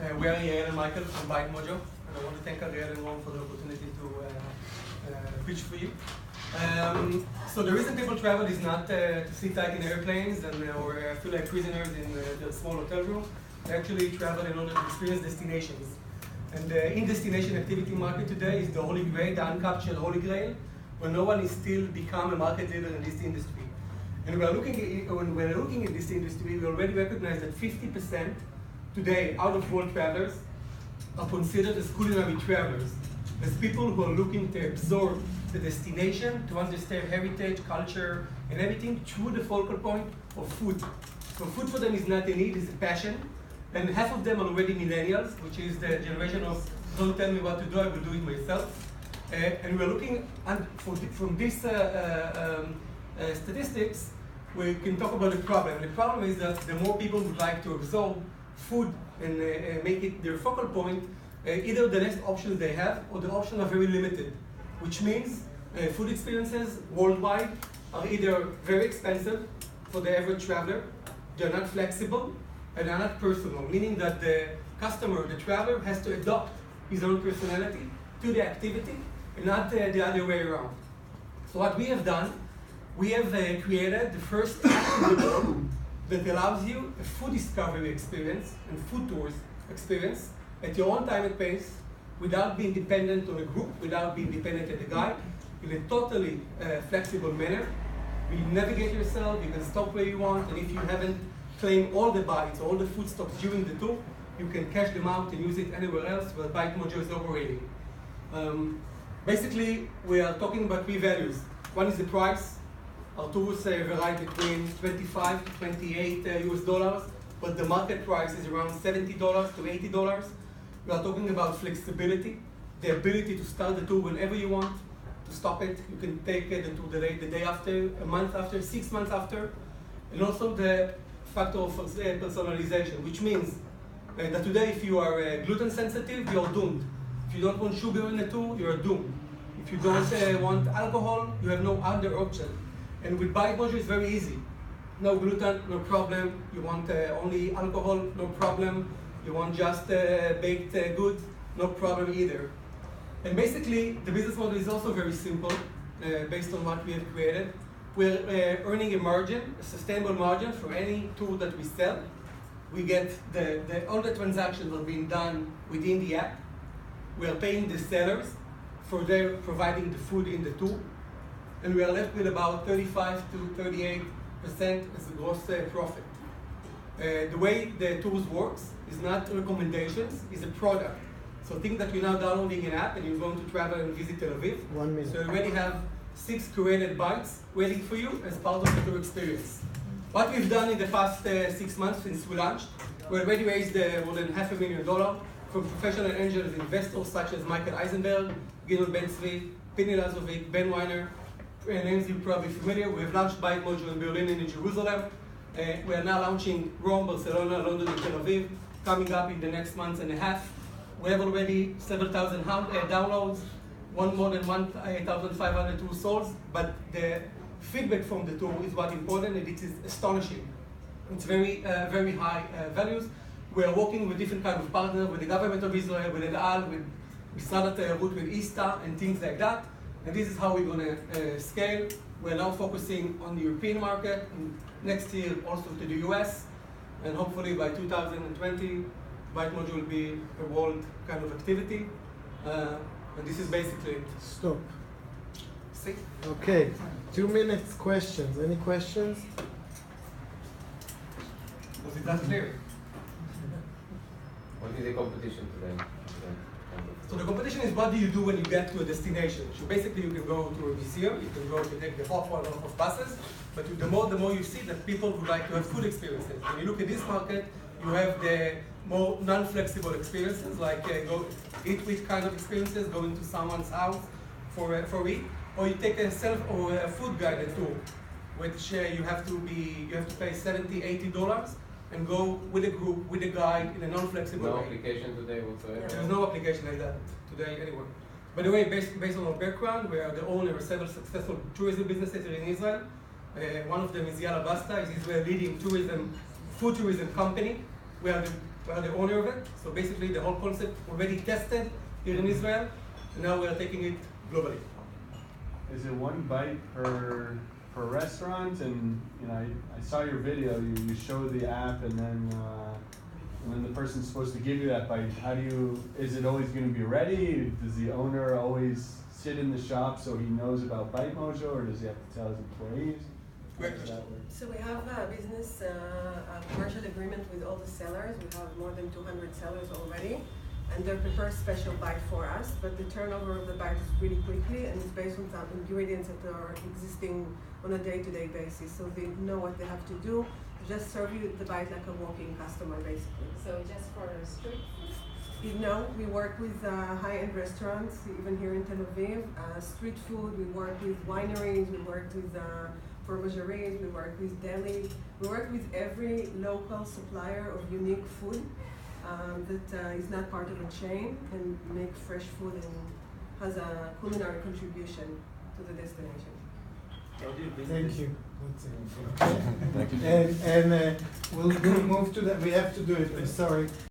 We are Ariel and Michael from Bitemojo, and I want to thank Ariel and Ron for the opportunity to pitch for you. So the reason people travel is not to sit tight in airplanes or feel like prisoners in their small hotel room. They actually travel in order to experience destinations. And the in-destination activity market today is the holy grail, the uncaptured holy grail, where no one is still become a market leader in this industry. And when we're looking at this industry, we already recognize that 50% today out of world travelers are considered as culinary travelers, as people who are looking to absorb the destination, to understand heritage, culture, and everything through the focal point of food. So food for them is not a need, it's a passion. And half of them are already millennials, which is the generation of don't tell me what to do, I will do it myself. And we're looking at, from these statistics, we can talk about the problem. The problem is that the more people would like to absorb food and make it their focal point, either the next options they have or the options are very limited, which means food experiences worldwide are either very expensive for the average traveler, they're not flexible, and they're not personal, meaning that the customer, the traveler, has to adopt his own personality to the activity and not the other way around. So what we have done, we have created the first app in the world that allows you a food discovery experience and food tours experience at your own time and pace, without being dependent on a group, without being dependent on a guide, in a totally flexible manner. You navigate yourself, you can stop where you want, and if you haven't claimed all the bites, all the food stops during the tour, you can cash them out and use it anywhere else where Bitemojo is operating. Basically, we are talking about three values. One is the price. Our tours vary between 25 to 28 US dollars, but the market price is around $70 to $80. We are talking about flexibility, the ability to start the tour whenever you want, to stop it. You can take the tour the day after, a month after, 6 months after, and also the factor of personalization, which means that today if you are gluten sensitive, you're doomed. If you don't want sugar in the tour, you're doomed. If you don't want alcohol, you have no other option. And with Bitemojo, it's very easy. No gluten, no problem. You want only alcohol, no problem. You want just baked goods, no problem either. And basically, the business model is also very simple, based on what we have created. We're earning a margin, a sustainable margin for any tour that we sell. We get all the transactions are being done within the app. We are paying the sellers for their providing the food in the tour. And we are left with about 35 to 38% as a gross profit. The way the tours works is not recommendations, it's a product. So think that you're now downloading an app and you're going to travel and visit Tel Aviv. 1 minute. So you already have 6 curated bites waiting for you as part of the tour experience. What we've done in the past 6 months since we launched, we already raised more than $500,000 from professional angels investors such as Michael Eisenberg, Gidon Ben-Zvi, Penny Lazovic, Ben Weiner, names you're probably familiar. We have launched Bitemojo in Berlin and in Jerusalem. We are now launching Rome, Barcelona, London, and Tel Aviv, coming up in the next month and a half. We have already several thousand downloads, more than 1,500 tours sold, but the feedback from the tour is what's important, and it is astonishing. It's very, very high values. We are working with different kinds of partners, with the government of Israel, with El Al, with Misrad HaTayarut, with ISTA, and things like that. And this is how we're going to scale. We're now focusing on the European market, and next year also to the US, and hopefully by 2020, Bitemojo will be a world kind of activity. And this is basically it. Stop. See? Okay, 2 minutes questions. Any questions? Was it that clear? What is the competition today? So the competition is what do you do when you get to a destination. So basically you can go to a museum, you can go to take the hot one off of buses, but the more you see that people would like to have food experiences. When you look at this market, you have the more non-flexible experiences, like go eat with kind of experiences, going to someone's house for eat, or you take a self or a food guided tour, which you have to pay $70, $80 and go with a group, with a guide in a non-flexible way. No application today whatsoever? There's no application like that today anywhere. By the way, based on our background, we are the owner of several successful tourism businesses here in Israel. One of them is Yalla Basta, is Israel's leading food tourism company. We are the We are the owner of it. So basically the whole concept already tested here in Israel, and now we are taking it globally. Is it one bite per restaurant? And you know, I saw your video. You showed the app, and then when the person's supposed to give you that bite, how do you? Is it always going to be ready? Does the owner always sit in the shop so he knows about Bitemojo, or does he have to tell his employees? Great How does that work? So we have a business, a commercial agreement with all the sellers. We have more than 200 sellers already, and they prepare special bite for us. But the turnover of the bite is really quickly, and it's based on some ingredients that are existing on a day-to-day basis. So they know what they have to do. Just serve you the bite like a walk-in customer, basically. So just for street food? You know, we work with high-end restaurants, even here in Tel Aviv. Street food. We work with wineries. We work with fromageries, we work with deli, we work with every local supplier of unique food that is not part of a chain and make fresh food and has a culinary contribution to the destination. Thank you. That's it. Okay. And we'll move to that. We have to do it. I'm sorry.